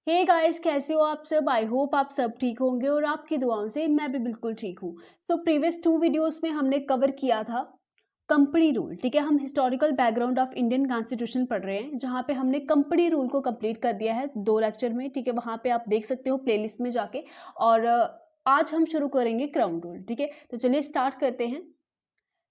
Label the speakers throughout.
Speaker 1: Hey guys, कैसे हो आप सब। आई होप आप सब ठीक होंगे और आपकी दुआओं से मैं भी बिल्कुल ठीक हूँ। सो प्रीवियस 2 वीडियोस में हमने कवर किया था कंपनी रूल। ठीक है, हम historical background of Indian constitution पढ़ रहे हैं, जहाँ पे हमने कंपनी रूल को कंप्लीट कर दिया है 2 लेक्चर में। ठीक है, वहाँ पे आप देख सकते हो प्लेलिस्ट में जाके। और आज हम शुरू करेंगे क्राउन रूल। ठीक है, तो चलिए स्टार्ट करते हैं।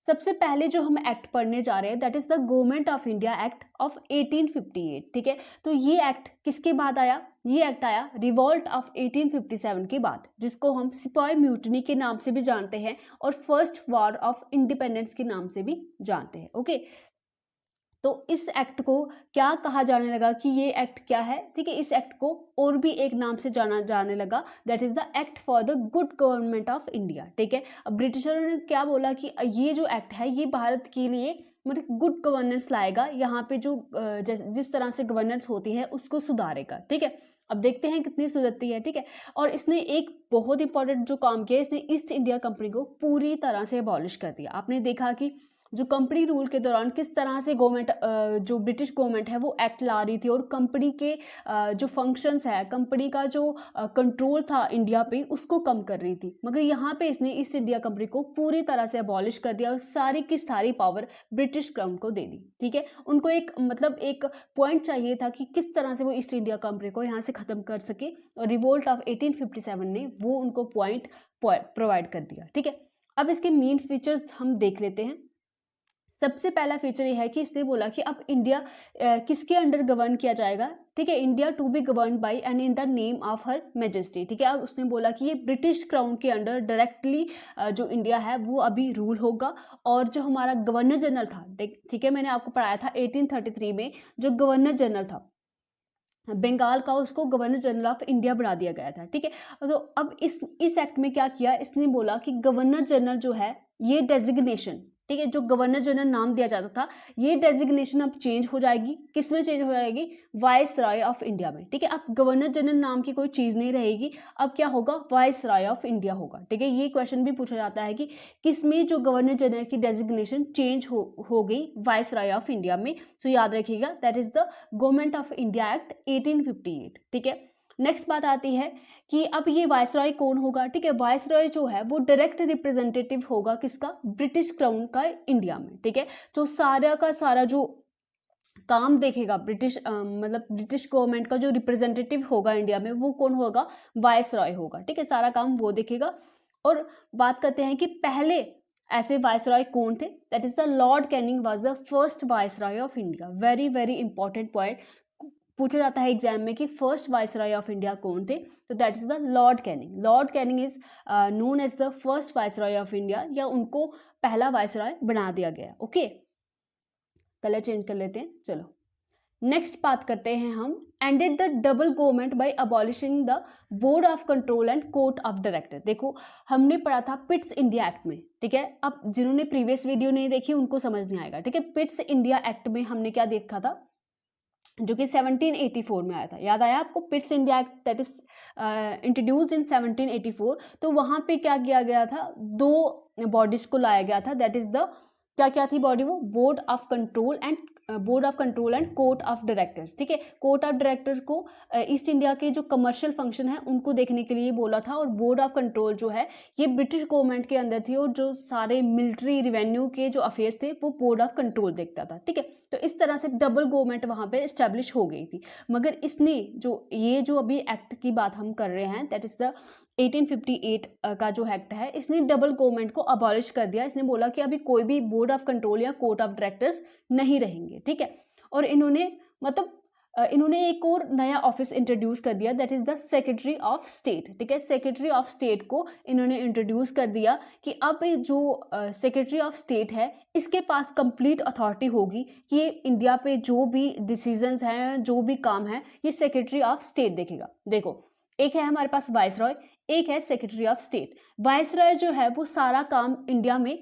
Speaker 1: सबसे पहले जो हम एक्ट पढ़ने जा रहे हैं that is the government of India act of 1858। ठीक है, तो ये एक्ट किसके बाद आया? ये एक्ट आया रिवॉल्ट ऑफ 1857 के बाद, जिसको हम सिपाही म्यूटनी के नाम से भी जानते हैं और फर्स्ट वॉर ऑफ इंडिपेंडेंस के नाम से भी जानते हैं। ओके, तो इस एक्ट को क्या कहा जाने लगा कि ये एक्ट क्या है? ठीक है, इस एक्ट को और भी एक नाम से जाना जाने लगा, that is the act for the good government of India. ठीक है, अब ब्रिटिशरों ने क्या बोला कि ये जो एक्ट है ये भारत के लिए मतलब गुड गवर्नेंस लाएगा, यहाँ पे जो जिस तरह से गवर्नेंस होती है उसको सुधारेगा। ठीक है, अब देखते हैं कितनी सुधरती है। ठीक है, और इसने एक बहुत इंपॉर्टेंट जो काम किया, इसने ईस्ट इंडिया कंपनी को पूरी तरह से अबॉलिश कर दिया। आपने देखा कि जो कंपनी रूल के दौरान किस तरह से गवर्नमेंट जो ब्रिटिश गवर्नमेंट है वो एक्ट ला रही थी और कंपनी के जो फंक्शंस है, कंपनी का जो कंट्रोल था इंडिया पे उसको कम कर रही थी। मगर यहाँ पे इसने ईस्ट इंडिया कंपनी को पूरी तरह से अबॉलिश कर दिया और सारी की सारी पावर ब्रिटिश क्राउन को दे दी। ठीक है, उनको एक मतलब एक पॉइंट चाहिए था कि किस तरह से वो ईस्ट इंडिया कंपनी को यहाँ से ख़त्म कर सके, और रिवोल्ट ऑफ 1857 ने वो उनको पॉइंट प्रोवाइड कर दिया। ठीक है, अब इसके मेन फीचर्स हम देख लेते हैं। सबसे पहला फीचर ये है कि इसने बोला कि अब इंडिया किसके अंडर गवर्न किया जाएगा। ठीक है, India to be govern by and in the name of her majesty. ठीक है, अब उसने बोला कि ये ब्रिटिश क्राउन के अंडर डायरेक्टली जो इंडिया है वो अभी रूल होगा। और जो हमारा गवर्नर जनरल था, ठीक है, मैंने आपको पढ़ाया था 1833 में जो गवर्नर जनरल था बंगाल का, उसको गवर्नर जनरल ऑफ इंडिया बना दिया गया था। ठीक है, तो अब इस एक्ट में क्या किया, इसने बोला कि गवर्नर जनरल जो है ये डेजिग्नेशन, ठीक है, जो गवर्नर जनरल नाम दिया जाता था ये डेजिग्नेशन अब चेंज हो जाएगी। किस में चेंज हो जाएगी? वाइस रॉय ऑफ इंडिया में। ठीक है, अब गवर्नर जनरल नाम की कोई चीज़ नहीं रहेगी, अब क्या होगा? वाइस रॉय ऑफ इंडिया होगा। ठीक है, ये क्वेश्चन भी पूछा जाता है कि किस में जो गवर्नर जनरल की डेजिग्नेशन चेंज हो गई वाइस रॉय ऑफ इंडिया में। तो याद रखिएगा that is the government of India act 1858। ठीक है, नेक्स्ट बात आती है कि अब ये वायसरॉय कौन होगा। ठीक है, वायसरॉय जो है वो डायरेक्ट रिप्रेजेंटेटिव होगा किसका? ब्रिटिश क्राउन का इंडिया में। ठीक है, तो सारा का सारा जो काम देखेगा ब्रिटिश मतलब ब्रिटिश गवर्नमेंट का जो रिप्रेजेंटेटिव होगा इंडिया में वो कौन होगा? वायसरॉय होगा। ठीक है, सारा काम वो देखेगा। और बात करते हैं कि पहले ऐसे वायसरॉय कौन थे। That is the lord Canning was the first viceroy of India. Very very important point पूछा जाता है एग्जाम में कि फर्स्ट वायसरॉय ऑफ इंडिया कौन थे, तो that is the lord Canning. Lord Canning is known as the first viceroy of India, या उनको पहला वायसरॉय बना दिया गया। ओके, कलर चेंज कर लेते हैं। चलो नेक्स्ट बात करते हैं हम, ended the double government by abolishing the board of control and court of director. देखो हमने पढ़ा था पिट्स इंडिया एक्ट में। ठीक है, अब जिन्होंने प्रीवियस वीडियो नहीं देखी उनको समझ नहीं आएगा। ठीक है, पिट्स इंडिया एक्ट में हमने क्या देखा था, जो कि 1784 में आया था। याद आया आपको? Pitt's India act that is introduced in 1784। तो वहां पे क्या किया गया था? 2 बॉडीज को लाया गया था। दैट इज द क्या क्या थी बॉडी? वो board of control and court of directors. ठीक है, कोर्ट ऑफ डायरेक्टर्स को ईस्ट इंडिया के जो कमर्शियल फंक्शन है उनको देखने के लिए बोला था, और बोर्ड ऑफ कंट्रोल जो है ये ब्रिटिश गवर्नमेंट के अंदर थी, और जो सारे मिलिट्री रिवेन्यू के जो अफेयर्स थे वो बोर्ड ऑफ कंट्रोल देखता था। ठीक है, तो इस तरह से डबल गवर्नमेंट वहां पे एस्टेब्लिश हो गई थी। मगर इसने जो अभी एक्ट की बात हम कर रहे हैं दैट इज द 1858 का जो एक्ट है, इसने डबल गवर्नमेंट को अबॉलिश कर दिया। इसने बोला कि अभी कोई भी बोर्ड ऑफ कंट्रोल या कोर्ट ऑफ डायरेक्टर्स नहीं रहेंगे। ठीक है, और इन्होंने एक और नया ऑफिस इंट्रोड्यूस कर दिया, that is the secretary of state. ठीक है, सेक्रेटरी ऑफ स्टेट को इन्होंने इंट्रोड्यूस कर दिया कि अब जो सेक्रेटरी ऑफ स्टेट है इसके पास कंप्लीट अथॉरिटी होगी कि ये इंडिया पे जो भी डिसीजंस हैं, जो भी काम है, ये सेक्रेटरी ऑफ स्टेट देखेगा। देखो, एक है हमारे पास वायसरॉय, एक है सेक्रेटरी ऑफ स्टेट। वायसरॉय जो है वो सारा काम इंडिया में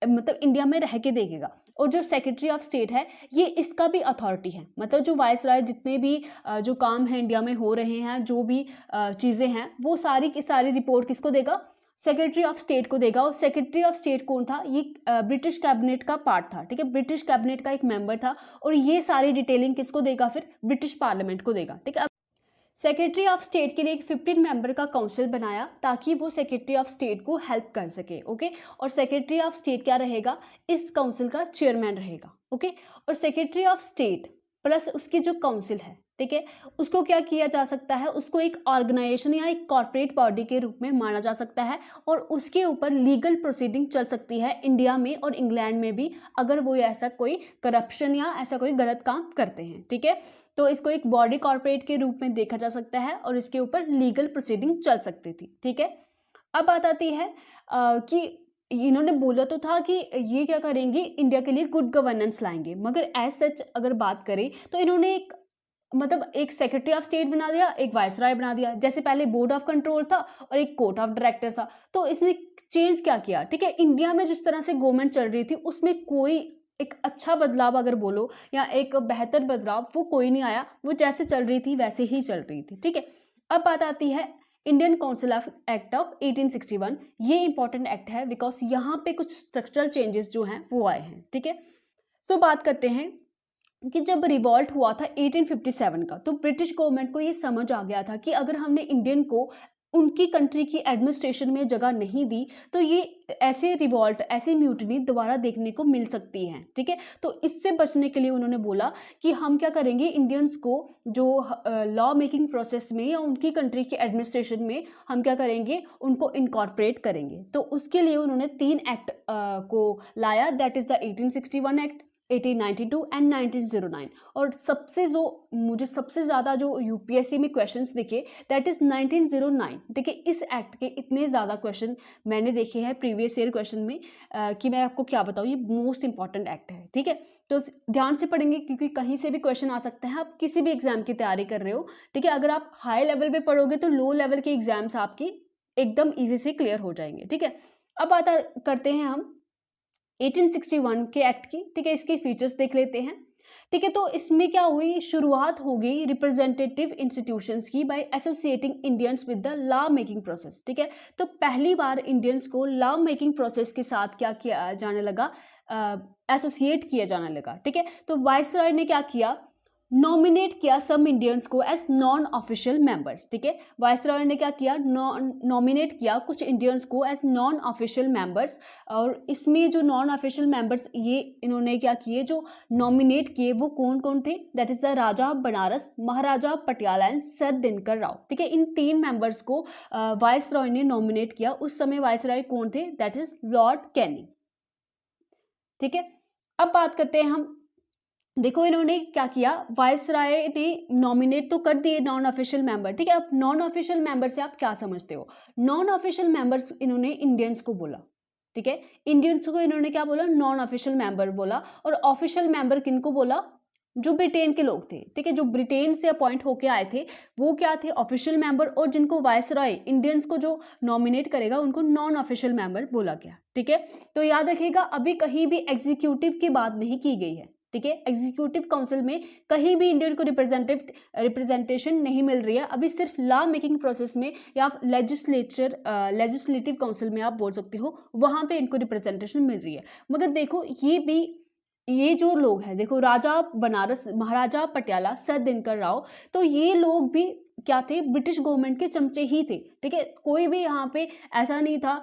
Speaker 1: मतलब इंडिया में रह के देखेगा, और जो सेक्रेटरी ऑफ स्टेट है ये इसका भी अथॉरिटी है। मतलब जो वायसरॉय जितने भी जो काम है इंडिया में हो रहे हैं, जो भी चीज़ें हैं, वो सारी की सारी रिपोर्ट किसको देगा? सेक्रेटरी ऑफ स्टेट को देगा। और सेक्रेटरी ऑफ स्टेट कौन था? ये ब्रिटिश कैबिनेट का पार्ट था। ठीक है, ब्रिटिश कैबिनेट का एक मेंबर था, और ये सारी डिटेलिंग किसको देगा? फिर ब्रिटिश पार्लियामेंट को देगा। ठीक है, सेक्रेटरी ऑफ स्टेट के लिए एक 15 मेंबर का काउंसिल बनाया ताकि वो सेक्रेटरी ऑफ स्टेट को हेल्प कर सके। ओके, और सेक्रेटरी ऑफ स्टेट क्या रहेगा, इस काउंसिल का चेयरमैन रहेगा। ओके, और सेक्रेटरी ऑफ स्टेट प्लस उसकी जो काउंसिल है, ठीक है, उसको क्या किया जा सकता है, उसको एक ऑर्गेनाइजेशन या एक कॉर्पोरेट बॉडी के रूप में माना जा सकता है और उसके ऊपर लीगल प्रोसीडिंग चल सकती है इंडिया में और इंग्लैंड में भी, अगर वो ऐसा कोई करप्शन या ऐसा कोई गलत काम करते हैं। ठीक है, तो इसको एक बॉडी कॉर्पोरेट के रूप में देखा जा सकता है और इसके ऊपर लीगल प्रोसीडिंग चल सकती थी। ठीक है, अब बात आती है कि इन्होंने बोला तो था कि ये क्या करेंगे, इंडिया के लिए गुड गवर्नेंस लाएंगे, मगर एज सच अगर बात करें तो इन्होंने एक मतलब एक सेक्रेटरी ऑफ स्टेट बना दिया, एक वायसराय बना दिया। जैसे पहले बोर्ड ऑफ कंट्रोल था और एक कोर्ट ऑफ डायरेक्टर था, तो इसने चेंज क्या किया। ठीक है, इंडिया में जिस तरह से गवर्नमेंट चल रही थी उसमें कोई एक अच्छा बदलाव अगर बोलो या एक बेहतर बदलाव, वो कोई नहीं आया, वो जैसे चल रही थी वैसे ही चल रही थी। ठीक है, अब बात आती है Indian council of act of 1861। ये इंपॉर्टेंट एक्ट है बिकॉज यहाँ पे कुछ स्ट्रक्चरल चेंजेस जो हैं वो आए हैं। ठीक है, सो बात करते हैं कि जब रिवॉल्ट हुआ था 1857 का, तो ब्रिटिश गवर्नमेंट को ये समझ आ गया था कि अगर हमने इंडियन को उनकी कंट्री की एडमिनिस्ट्रेशन में जगह नहीं दी तो ये ऐसे रिवॉल्ट, ऐसी म्यूटनी दोबारा देखने को मिल सकती है। ठीक है, तो इससे बचने के लिए उन्होंने बोला कि हम क्या करेंगे, इंडियंस को जो लॉ मेकिंग प्रोसेस में या उनकी कंट्री की एडमिनिस्ट्रेशन में हम क्या करेंगे, उनको इनकॉर्पोरेट करेंगे। तो उसके लिए उन्होंने 3 एक्ट को लाया, that is the 1861 act, 1892 and 1909। और मुझे सबसे ज़्यादा जो यूपीएससी में क्वेश्चंस दिखे दैट इज़ 1909। देखिए, इस एक्ट के इतने ज़्यादा क्वेश्चन मैंने देखे हैं प्रीवियस ईयर क्वेश्चन में कि मैं आपको क्या बताऊँ, ये मोस्ट इंपॉर्टेंट एक्ट है। ठीक है, तो ध्यान से पढ़ेंगे क्योंकि कहीं से भी क्वेश्चन आ सकते हैं। आप किसी भी एग्जाम की तैयारी कर रहे हो, ठीक है, अगर आप हाई लेवल पर पढ़ोगे तो लो लेवल के एग्जाम्स आपकी एकदम ईजी से क्लियर हो जाएंगे। ठीक है, अब बात करते हैं हम 1861 के एक्ट की। ठीक है, इसके फीचर्स देख लेते हैं। ठीक है, तो इसमें क्या हुई, शुरुआत हो गई रिप्रेजेंटेटिव इंस्टीट्यूशंस की by associating Indians with the law making process. ठीक है, तो पहली बार इंडियंस को लॉ मेकिंग प्रोसेस के साथ क्या किया जाने लगा, एसोसिएट किया जाने लगा। ठीक है, तो वायसराय ने क्या किया, नॉमिनेट किया सम इंडियंस को एज नॉन ऑफिशियल मेंबर्स। ठीक है, वायसराय ने क्या किया, नॉमिनेट किया कुछ इंडियंस को एज नॉन ऑफिशियल मेंबर्स। और इसमें जो नॉन ऑफिशियल मेंबर्स ये इन्होंने क्या किए, जो नॉमिनेट किए वो कौन कौन थे, that is the Raja of Banaras, Maharaja Patiala and sir Dinkar Rao. ठीक है, इन 3 मेंबर्स को वायसराय ने नॉमिनेट किया। उस समय वायसराय कौन थे, दैट इज लॉर्ड कैनिंग। ठीक है, अब बात करते हैं हम, देखो इन्होंने क्या किया, वायसराय ने नॉमिनेट तो कर दिए नॉन ऑफिशियल मेंबर। ठीक है, अब नॉन ऑफिशियल मेंबर से आप क्या समझते हो, नॉन ऑफिशियल मेंबर्स इन्होंने इंडियंस को बोला। ठीक है, इंडियंस को इन्होंने क्या बोला, नॉन ऑफिशियल मेंबर बोला। और ऑफिशियल मेंबर किनको बोला, जो ब्रिटेन के लोग थे। ठीक है, जो ब्रिटेन से अपॉइंट होके आए थे वो क्या थे, ऑफिशियल मेंबर। और जिनको वायसराय इंडियंस को जो नॉमिनेट करेगा उनको नॉन ऑफिशियल मेंबर बोला गया। ठीक है, तो याद रखिएगा अभी कहीं भी एग्जीक्यूटिव की बात नहीं की गई है। ठीक है, एग्जीक्यूटिव काउंसिल में कहीं भी इंडियन को रिप्रेजेंटेशन नहीं मिल रही है अभी, सिर्फ लॉ मेकिंग प्रोसेस में या आप लेजिस्लेटिव काउंसिल में आप बोल सकते हो, वहां पे इनको रिप्रेजेंटेशन मिल रही है। मगर देखो ये जो लोग हैं, देखो राजा बनारस, महाराजा पटियाला, सर दिनकर राव, तो ये लोग भी क्या थे, ब्रिटिश गवर्नमेंट के चमचे ही थे। ठीक है, कोई भी यहाँ पे ऐसा नहीं था,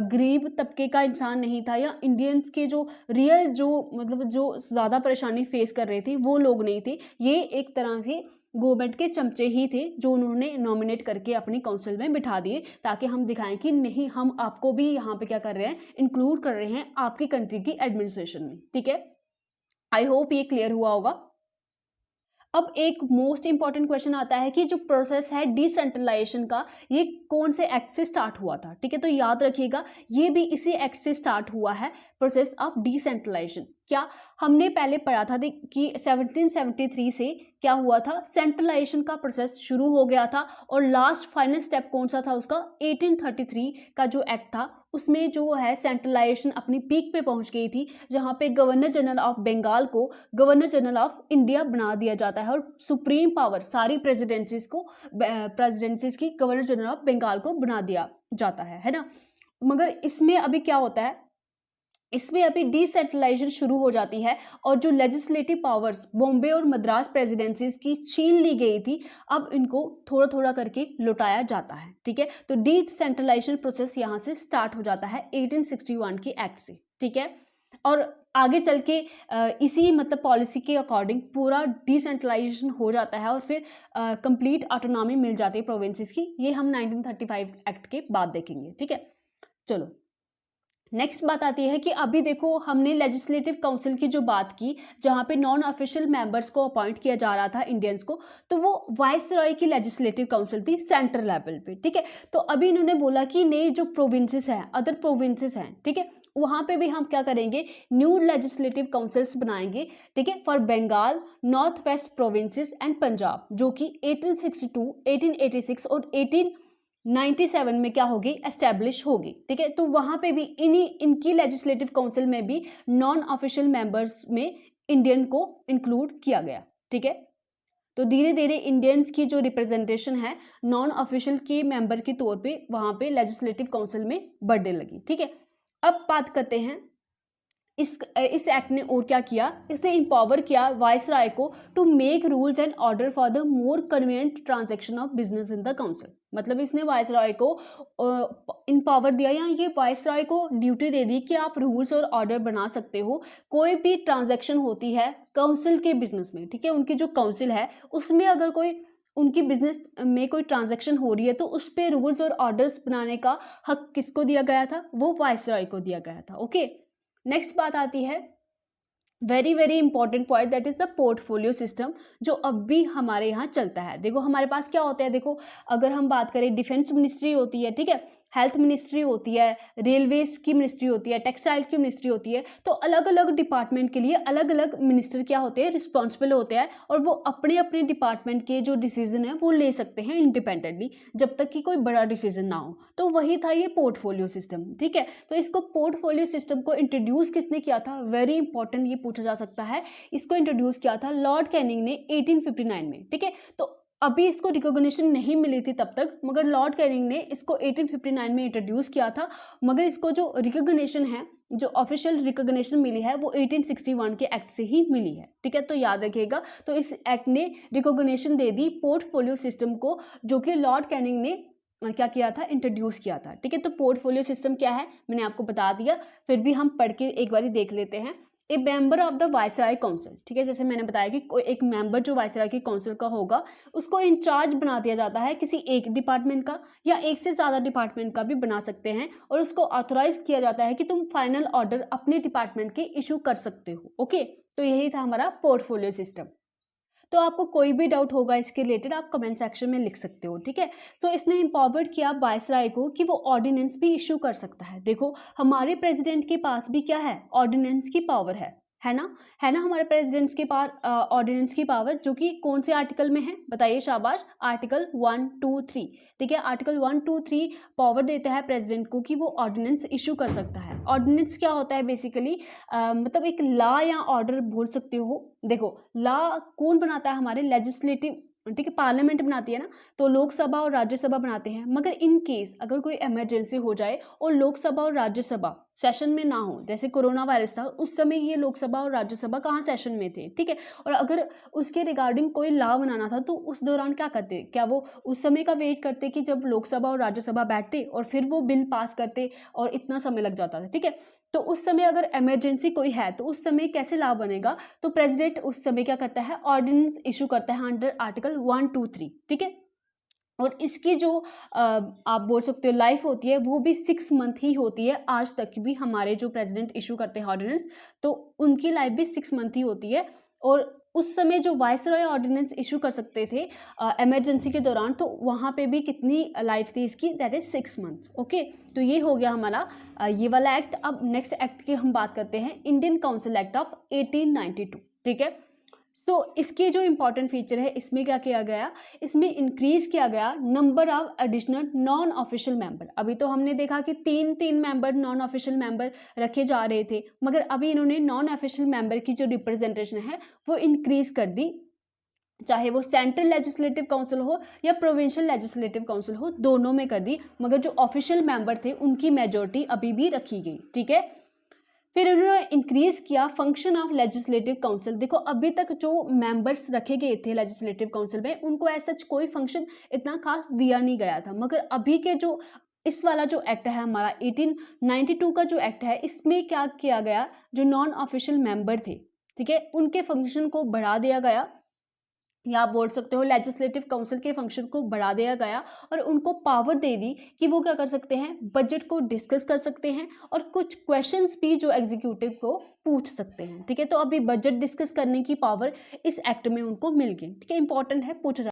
Speaker 1: गरीब तबके का इंसान नहीं था, या इंडियंस के जो रियल जो मतलब जो ज़्यादा परेशानी फेस कर रहे थे वो लोग नहीं थे। ये एक तरह से गवर्नमेंट के चमचे ही थे जो उन्होंने नॉमिनेट करके अपनी काउंसिल में बिठा दिए, ताकि हम दिखाएं कि नहीं, हम आपको भी यहाँ पे क्या कर रहे हैं, इंक्लूड कर रहे हैं आपकी कंट्री की एडमिनिस्ट्रेशन में। ठीक है, आई होप ये क्लियर हुआ होगा। अब एक मोस्ट इंपॉर्टेंट क्वेश्चन आता है कि जो प्रोसेस है डिसेंट्रलाइजेशन का, ये कौन से एक्ट से स्टार्ट हुआ था। ठीक है, तो याद रखिएगा ये भी इसी एक्ट से स्टार्ट हुआ है, प्रोसेस ऑफ डिसेंट्रलाइजेशन। क्या हमने पहले पढ़ा था कि 1773 से क्या हुआ था, सेंट्रलाइजेशन का प्रोसेस शुरू हो गया था। और लास्ट फाइनल स्टेप कौन सा था उसका, 1833 का जो एक्ट था उसमें जो है सेंट्रलाइजेशन अपनी पीक पे पहुंच गई थी, जहां पे गवर्नर जनरल ऑफ बंगाल को गवर्नर जनरल ऑफ इंडिया बना दिया जाता है और सुप्रीम पावर सारी प्रेसिडेंसीज की गवर्नर जनरल ऑफ बंगाल को बना दिया जाता है ना। मगर इसमें अभी क्या होता है, इसमें अभी डिसेंट्रलाइजेशन शुरू हो जाती है और जो लेजिस्लेटिव पावर्स बॉम्बे और मद्रास प्रेसिडेंसीज की छीन ली गई थी, अब इनको थोड़ा थोड़ा करके लौटाया जाता है। ठीक है, तो डिसेंट्रलाइजेशन प्रोसेस यहाँ से स्टार्ट हो जाता है 1861 के एक्ट से। ठीक है, और आगे चल के इसी मतलब पॉलिसी के अकॉर्डिंग पूरा डिसेंट्रलाइजेशन हो जाता है और फिर कंप्लीट ऑटोनॉमी मिल जाती है प्रोविंसेस की। ये हम 1935 एक्ट के बाद देखेंगे। ठीक है, चलो नेक्स्ट बात आती है कि अभी देखो हमने लेजिस्लेटिव काउंसिल की जो बात की, जहाँ पे नॉन ऑफिशियल मेंबर्स को अपॉइंट किया जा रहा था इंडियंस को, तो वो वाइस रॉय की लेजिस्लेटिव काउंसिल थी सेंट्रल लेवल पे। ठीक है, तो अभी इन्होंने बोला कि नए जो प्रोविंसेस हैं, अदर प्रोविंसेस हैं, ठीक है, वहाँ पे भी हम क्या करेंगे, न्यू लेजिस्लेटिव काउंसिल्स बनाएंगे। ठीक है, for Bengal, north west provinces and Punjab, जो कि 1862, 1886 और 1897 में क्या होगी, एस्टेब्लिश होगी। ठीक है, तो वहां पे भी इनकी लेजिस्लेटिव काउंसिल में भी नॉन ऑफिशियल मेंबर्स में इंडियन को इंक्लूड किया गया। ठीक है, तो धीरे धीरे इंडियंस की जो रिप्रेजेंटेशन है नॉन ऑफिशियल के मेंबर के तौर पे वहां पे लेजिस्लेटिव काउंसिल में बढ़ने लगी। ठीक है, अब बात करते हैं इस एक्ट ने और क्या किया, इसने इम्पावर किया वाइस राय को to make rules and order for the more convenient transaction of business in the council. मतलब इसने वाइस राय को इम्पावर दिया, या ये वाइस राय को ड्यूटी दे दी कि आप रूल्स और ऑर्डर बना सकते हो, कोई भी ट्रांजेक्शन होती है काउंसिल के बिजनेस में। ठीक है, उनकी जो काउंसिल है उसमें अगर कोई उनकी बिजनेस में कोई ट्रांजैक्शन हो रही है तो उस पर रूल्स और ऑर्डर्स बनाने का हक किसको दिया गया था, वो वाइस राय को दिया गया था। ओके, नेक्स्ट बात आती है very very important point, that is the portfolio system, जो अब भी हमारे यहाँ चलता है। देखो हमारे पास क्या होता है, देखो अगर हम बात करें, डिफेंस मिनिस्ट्री होती है, ठीक है, हेल्थ मिनिस्ट्री होती है, रेलवेज की मिनिस्ट्री होती है, टेक्सटाइल की मिनिस्ट्री होती है, तो अलग अलग डिपार्टमेंट के लिए अलग अलग मिनिस्टर क्या होते हैं, रिस्पॉन्सिबल होते हैं, और वो अपने अपने डिपार्टमेंट के जो डिसीजन है वो ले सकते हैं इंडिपेंडेंटली, जब तक कि कोई बड़ा डिसीजन ना हो। तो वही था ये पोर्टफोलियो सिस्टम। ठीक है, तो इसको पोर्टफोलियो सिस्टम को इंट्रोड्यूस किसने किया था, वेरी इंपॉर्टेंट ये पूछा जा सकता है। इसको इंट्रोड्यूस किया था लॉर्ड कैनिंग ने 1859 में। ठीक है, तो अभी इसको रिकॉग्निशन नहीं मिली थी तब तक, मगर लॉर्ड कैनिंग ने इसको 1859 में इंट्रोड्यूस किया था। मगर इसको जो रिकॉग्निशन है, जो ऑफिशियल रिकॉग्निशन मिली है, वो 1861 के एक्ट से ही मिली है। ठीक है, तो याद रखिएगा, तो इस एक्ट ने रिकॉग्निशन दे दी पोर्टफोलियो सिस्टम को, जो कि लॉर्ड कैनिंग ने क्या किया था, इंट्रोड्यूस किया था। ठीक है, तो पोर्टफोलियो सिस्टम क्या है मैंने आपको बता दिया, फिर भी हम पढ़ के एक बार देख लेते हैं। ए member of the viceroy council, ठीक है, जैसे मैंने बताया कि कोई एक मेंबर जो वाइसराय की काउंसिल का होगा, उसको इंचार्ज बना दिया जाता है किसी एक डिपार्टमेंट का, या एक से ज़्यादा डिपार्टमेंट का भी बना सकते हैं, और उसको ऑथोराइज किया जाता है कि तुम फाइनल ऑर्डर अपने डिपार्टमेंट के इशू कर सकते हो। ओके, तो यही था हमारा पोर्टफोलियो सिस्टम। तो आपको कोई भी डाउट होगा इसके रिलेटेड, आप कमेंट सेक्शन में लिख सकते हो। ठीक है, तो इसने एम्पावर्ड किया वाइसराय को कि वो ऑर्डिनेंस भी इशू कर सकता है। देखो हमारे प्रेसिडेंट के पास भी क्या है, ऑर्डिनेंस की पावर है ना, हमारे प्रेसिडेंट्स के पास ऑर्डिनेंस की पावर, जो कि कौन से आर्टिकल में है बताइए, शाबाश, आर्टिकल 1, 2, 3। ठीक है, आर्टिकल 1, 2, 3 पावर देता है प्रेसिडेंट को कि वो ऑर्डिनेंस इशू कर सकता है। ऑर्डिनेंस क्या होता है बेसिकली, मतलब एक लॉ या ऑर्डर बोल सकते हो। देखो लॉ कौन बनाता है, हमारे लेजिस्लेटिव, ठीक है, पार्लियामेंट बनाती है ना, तो लोकसभा और राज्यसभा बनाते हैं। मगर इन केस अगर कोई इमरजेंसी हो जाए और लोकसभा और राज्यसभा सेशन में ना हो, जैसे कोरोना वायरस था, उस समय ये लोकसभा और राज्यसभा कहाँ सेशन में थे। ठीक है, और अगर उसके रिगार्डिंग कोई लॉ बनाना था, तो उस दौरान क्या करते, क्या वो उस समय का वेट करते कि जब लोकसभा और राज्यसभा बैठते और फिर वो बिल पास करते, और इतना समय लग जाता था। ठीक है, तो उस समय अगर इमरजेंसी कोई है तो उस समय कैसे लॉ बनेगा, तो प्रेसिडेंट उस समय क्या करता है, ऑर्डिनेंस इशू करता है अंडर आर्टिकल 1, 2, 3। ठीक है, और इसकी जो आप बोल सकते हो लाइफ होती है, वो भी 6 मंथ ही होती है। आज तक भी हमारे जो प्रेसिडेंट इशू करते हैं ऑर्डिनेंस, तो उनकी लाइफ भी 6 मंथ ही होती है। और उस समय जो वाइसरॉय ऑर्डिनेंस इशू कर सकते थे इमरजेंसी के दौरान, तो वहाँ पे भी कितनी लाइफ थी इसकी, दैट इज 6 मंथ्स। ओके, तो ये हो गया हमारा ये वाला एक्ट। अब नेक्स्ट एक्ट की हम बात करते हैं, इंडियन काउंसिल एक्ट ऑफ 1892। ठीक है, तो इसके जो इंपॉर्टेंट फीचर है, इसमें क्या किया गया, इसमें इंक्रीज किया गया number of additional non official member. अभी तो हमने देखा कि 3 मेंबर नॉन ऑफिशियल मेंबर रखे जा रहे थे, मगर अभी इन्होंने नॉन ऑफिशियल मेंबर की जो रिप्रेजेंटेशन है वो इंक्रीज कर दी, चाहे वो सेंट्रल लेजिस्लेटिव काउंसिल हो या प्रोविंशियल लेजिस्लेटिव काउंसिल हो, दोनों में कर दी। मगर जो ऑफिशियल मेंबर थे उनकी मेजोरिटी अभी भी रखी गई। ठीक है, फिर उन्होंने इंक्रीज किया फंक्शन ऑफ लेजिस्लेटिव काउंसिल। देखो अभी तक जो मेंबर्स रखे गए थे लेजिस्लेटिव काउंसिल में, उनको ऐसा कोई फंक्शन इतना खास दिया नहीं गया था, मगर अभी के जो इस वाला जो एक्ट है हमारा 1892 का जो एक्ट है, इसमें क्या किया गया, जो नॉन ऑफिशियल मेंबर थे, ठीक है, उनके फंक्शन को बढ़ा दिया गया, या आप बोल सकते हो लेजिस्लेटिव काउंसिल के फंक्शन को बढ़ा दिया गया और उनको पावर दे दी कि वो क्या कर सकते हैं, बजट को डिस्कस कर सकते हैं और कुछ क्वेश्चंस भी जो एग्जीक्यूटिव को पूछ सकते हैं, ठीक है। तो अभी बजट डिस्कस करने की पावर इस एक्ट में उनको मिल गई, ठीक है, इंपॉर्टेंट है, पूछा जाए।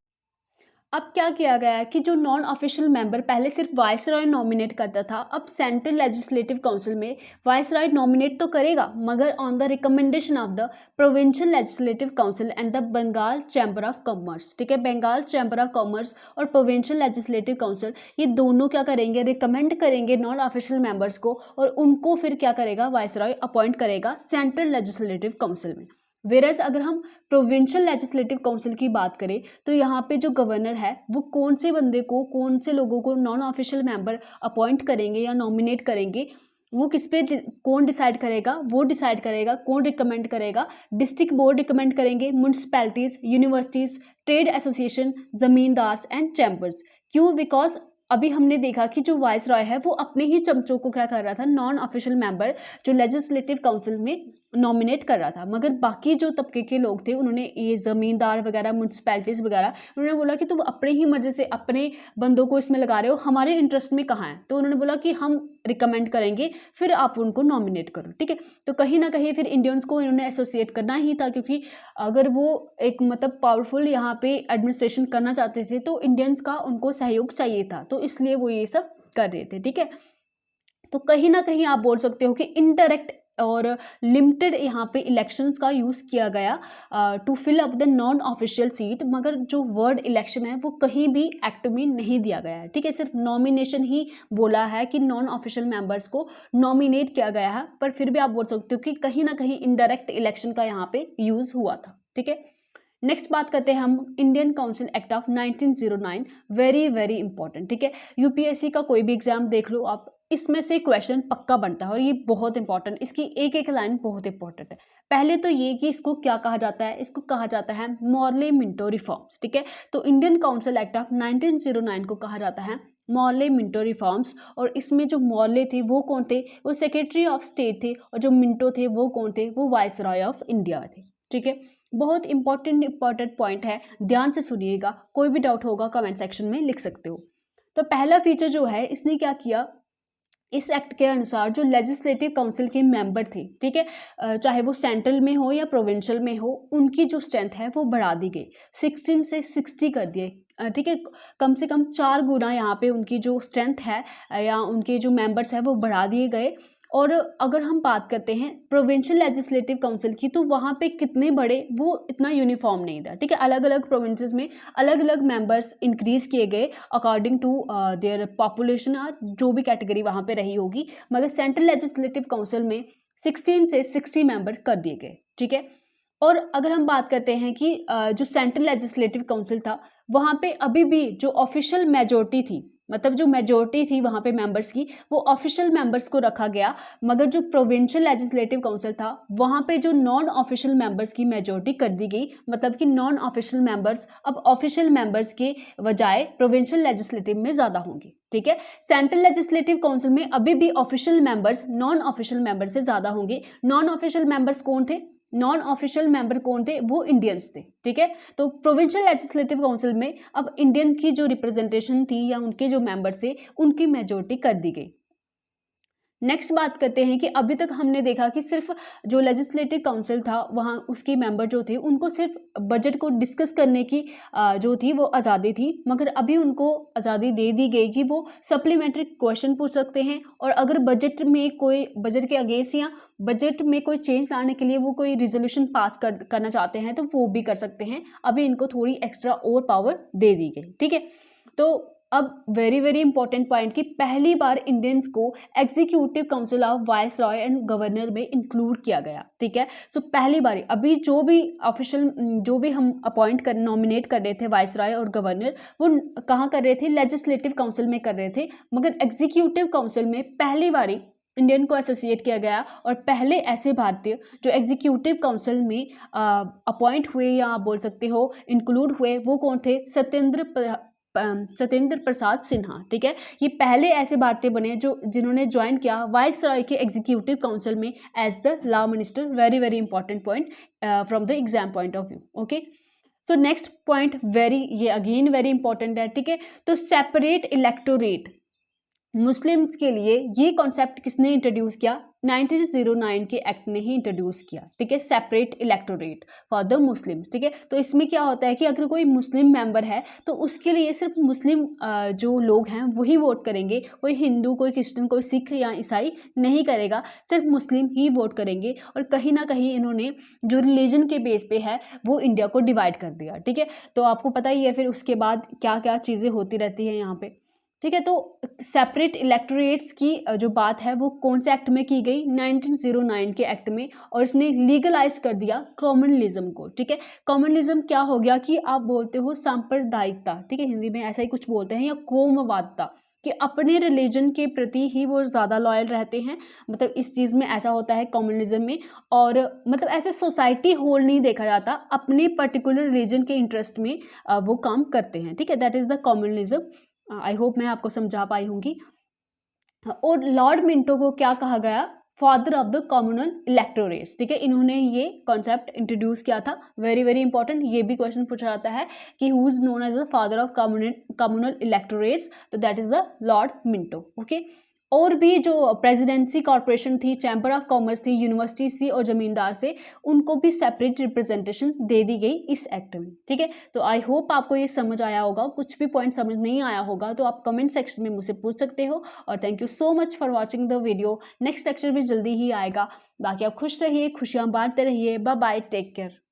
Speaker 1: अब क्या किया गया है कि जो नॉन ऑफिशियल मेंबर पहले सिर्फ वाइसरॉय नॉमिनेट करता था, अब सेंट्रल लेजिस्लेटिव काउंसिल में वाइसरॉय नॉमिनेट तो करेगा, मगर on the recommendation of the provincial legislative council and the Bengal chamber of commerce, ठीक है। बंगाल चैम्बर ऑफ कॉमर्स और प्रोविंशियल लेजिस्लेटिव काउंसिल ये दोनों क्या करेंगे, रिकमेंड करेंगे नॉन ऑफिशियल मेंबर्स को, और उनको फिर क्या करेगा, वाइसरॉय अपॉइंट करेगा सेंट्रल लेजिस्लेटिव काउंसिल में। वेरस अगर हम प्रोविंशियल लेजिस्लेटिव काउंसिल की बात करें तो यहाँ पे जो गवर्नर है वो कौन से बंदे को, कौन से लोगों को नॉन ऑफिशियल मेंबर अपॉइंट करेंगे या नॉमिनेट करेंगे, वो किस पे कौन डिसाइड करेगा, वो डिसाइड करेगा, कौन रिकमेंड करेगा, डिस्ट्रिक्ट बोर्ड रिकमेंड करेंगे, municipalities, universities, trade association, zamindars and chambers. क्यों? बिकॉज अभी हमने देखा कि जो वाइस रॉय है वो अपने ही चमचों को क्या कर रहा था, नॉन ऑफिशियल मेंबर जो लेजिस्लेटिव काउंसिल में नॉमिनेट कर रहा था, मगर बाकी जो तबके के लोग थे उन्होंने, ये ज़मींदार वगैरह, म्यूनसिपैलिटीज़ वगैरह, उन्होंने बोला कि तुम अपने ही मर्जी से अपने बंदों को इसमें लगा रहे हो, हमारे इंटरेस्ट में कहाँ है, तो उन्होंने बोला कि हम रिकमेंड करेंगे, फिर आप उनको नॉमिनेट करो, ठीक है। तो कहीं ना कहीं फिर इंडियंस को इन्होंने एसोसिएट करना ही था, क्योंकि अगर वो एक मतलब पावरफुल यहाँ पे एडमिनिस्ट्रेशन करना चाहते थे तो इंडियंस का उनको सहयोग चाहिए था, तो इसलिए वो ये सब कर रहे थे, ठीक है। तो कहीं ना कहीं आप बोल सकते हो कि इनडायरेक्ट और लिमिटेड यहाँ पे इलेक्शंस का यूज़ किया गया to fill up the non official seat, मगर जो वर्ड इलेक्शन है वो कहीं भी एक्ट में नहीं दिया गया है, ठीक है। सिर्फ नॉमिनेशन ही बोला है कि नॉन ऑफिशियल मेंबर्स को नॉमिनेट किया गया है, पर फिर भी आप बोल सकते हो कि कहीं ना कहीं इनडायरेक्ट इलेक्शन का यहाँ पे यूज़ हुआ था, ठीक है। नेक्स्ट बात करते हैं हम Indian council act of 1909, very very important, ठीक है। यूपीएससी का कोई भी एग्जाम देख लो आप, इसमें से क्वेश्चन पक्का बनता है और ये बहुत इंपॉर्टेंट, इसकी एक एक लाइन बहुत इंपॉर्टेंट है। पहले तो ये कि इसको क्या कहा जाता है, इसको कहा जाता है मॉर्ले मिंटो रिफॉर्म्स, ठीक है। तो इंडियन काउंसिल एक्ट ऑफ 1909 को कहा जाता है मॉर्ले मिंटो रिफॉर्म्स, और इसमें जो मॉर्ले थे वो कौन थे, वो सेक्रेटरी ऑफ स्टेट थे, और जो मिंटो थे वो कौन थे, वो वाइसरॉय ऑफ इंडिया थे, ठीक है। बहुत इंपॉर्टेंट पॉइंट है, ध्यान से सुनिएगा, कोई भी डाउट होगा कमेंट सेक्शन में लिख सकते हो। तो पहला फीचर जो है, इसने क्या किया, इस एक्ट के अनुसार जो लेजिस्लेटिव काउंसिल के मेंबर थे, ठीक है, चाहे वो सेंट्रल में हो या प्रोविंशियल में हो, उनकी जो स्ट्रेंथ है वो बढ़ा दी गई, 16 से 60 कर दिए, ठीक है। कम से कम 4 गुना यहाँ पे उनकी जो स्ट्रेंथ है या उनके जो मेंबर्स हैं वो बढ़ा दिए गए। और अगर हम बात करते हैं प्रोविंशियल लेजिस्लेटिव काउंसिल की, तो वहाँ पे कितने बड़े, वो इतना यूनिफॉर्म नहीं था, ठीक है। अलग अलग प्रोविंसेस में अलग अलग मेंबर्स इंक्रीज किए गए अकॉर्डिंग टू देयर पॉपुलेशन, और जो भी कैटेगरी वहाँ पे रही होगी, मगर सेंट्रल लेजिस्लेटिव काउंसिल में 16 से 60 मेंबर कर दिए गए, ठीक है। और अगर हम बात करते हैं कि जो सेंट्रल लेजिस्लेटिव काउंसिल था, वहाँ पे अभी भी जो ऑफिशियल मेजोरिटी थी, मतलब जो मेजोरिटी थी वहाँ पे मेंबर्स की, वो ऑफिशियल मेंबर्स को रखा गया, मगर जो प्रोविंशियल लेजिस्लेटिव काउंसिल था वहाँ पे जो नॉन ऑफिशियल मेंबर्स की मेजोरिटी कर दी गई, मतलब कि नॉन ऑफिशियल मेंबर्स अब ऑफिशियल मेंबर्स के बजाय प्रोविंशियल लेजिस्लेटिव में ज़्यादा होंगे, ठीक है। सेंट्रल लेजिस्लेटिव काउंसिल में अभी भी official members non official member से ज़्यादा होंगे। नॉन ऑफिशियल मेंबर्स कौन थे, नॉन ऑफिशियल मेंबर कौन थे, वो इंडियंस थे, ठीक है। तो प्रोविंशियल लेजिस्लेटिव काउंसिल में अब इंडियंस की जो रिप्रेजेंटेशन थी या उनके जो मेंबर्स थे उनकी मेजोरिटी कर दी गई। नेक्स्ट बात करते हैं कि अभी तक हमने देखा कि सिर्फ जो लेजिस्लेटिव काउंसिल था वहाँ उसके मेंबर जो थे उनको सिर्फ बजट को डिस्कस करने की जो थी वो आज़ादी थी, मगर अभी उनको आज़ादी दे दी गई कि वो सप्लीमेंट्री क्वेश्चन पूछ सकते हैं, और अगर बजट में कोई, बजट के अगेंस्ट या बजट में कोई चेंज लाने के लिए वो कोई रिजोल्यूशन पास करना चाहते हैं तो वो भी कर सकते हैं। अभी इनको थोड़ी एक्स्ट्रा और पावर दे दी गई, ठीक है। तो अब वेरी वेरी इंपॉर्टेंट पॉइंट कि पहली बार इंडियंस को executive council of vice Roy and governor में इंक्लूड किया गया, ठीक है। सो पहली बार अभी जो भी ऑफिशियल, जो भी हम अपॉइंट कर, नॉमिनेट कर रहे थे वाइस रॉय और गवर्नर, वो कहाँ कर रहे थे, लेजिस्लेटिव काउंसिल में कर रहे थे, मगर एग्जीक्यूटिव काउंसिल में पहली बारी इंडियन को एसोसिएट किया गया और पहले ऐसे भारतीय जो एग्जीक्यूटिव काउंसिल में अपॉइंट हुए या आप बोल सकते हो इंक्लूड हुए, वो कौन थे? सत्येंद्र प्रसाद सिन्हा। ठीक है, ये पहले ऐसे भारतीय बने जो जिन्होंने ज्वाइन किया वाइस रॉय के एग्जीक्यूटिव काउंसिल में as the law minister. Very very important point from the exam point of view. Okay, so next point ये अगेन वेरी इंपॉर्टेंट है। ठीक है, तो सेपरेट इलेक्टोरेट मुस्लिम्स के लिए ये कॉन्सेप्ट किसने इंट्रोड्यूस किया? 1909 के एक्ट ने ही इंट्रोड्यूस किया। ठीक है, separate electorate for the Muslims. ठीक है, तो इसमें क्या होता है कि अगर कोई मुस्लिम मेंबर है तो उसके लिए सिर्फ मुस्लिम जो लोग हैं वही वोट करेंगे, कोई हिंदू, कोई क्रिश्चियन, कोई सिख या ईसाई नहीं करेगा, सिर्फ मुस्लिम ही वोट करेंगे। और कहीं ना कहीं इन्होंने जो रिलीजन के बेस पे है वो इंडिया को डिवाइड कर दिया। ठीक है, तो आपको पता ही है फिर उसके बाद क्या क्या चीज़ें होती रहती है यहाँ पे। ठीक है, तो सेपरेट इलेक्टोरेट्स की जो बात है वो कौन से एक्ट में की गई? 1909 के एक्ट में, और इसने लीगलाइज कर दिया कॉमनलिज्म को। ठीक है, कॉमनलिज्म क्या हो गया कि आप बोलते हो सांप्रदायिकता। ठीक है, हिंदी में ऐसा ही कुछ बोलते हैं, या कोमवादता, कि अपने रिलीजन के प्रति ही वो ज़्यादा लॉयल रहते हैं। मतलब इस चीज़ में ऐसा होता है कॉमनलिज्म में, और मतलब ऐसे सोसाइटी होल नहीं देखा जाता, अपने पर्टिकुलर रिलीजन के इंटरेस्ट में वो काम करते हैं। ठीक है, that is the communalism. I hope मैं आपको समझा पाई होंगी। और लॉर्ड मिंटो को क्या कहा गया? Father of the communal electorates. ठीक है, इन्होंने ये कॉन्सेप्ट इंट्रोड्यूस किया था। वेरी वेरी इंपॉर्टेंट, ये भी क्वेश्चन पूछा जाता है कि who is known as the father of communal electorates, तो that is the Lord Minto. Okay, और भी जो प्रेसिडेंसी कॉर्पोरेशन थी, चैम्बर ऑफ कॉमर्स थी, यूनिवर्सिटी थी और जमींदार से, उनको भी सेपरेट रिप्रेजेंटेशन दे दी गई इस एक्ट में। ठीक है, तो आई होप आपको ये समझ आया होगा। कुछ भी पॉइंट समझ नहीं आया होगा तो आप कमेंट सेक्शन में मुझसे पूछ सकते हो। और thank you so much for watching the video. Next lecture भी जल्दी ही आएगा। बाकी आप खुश रहिए, खुशियाँ बांटते रहिए। Bye bye, take care.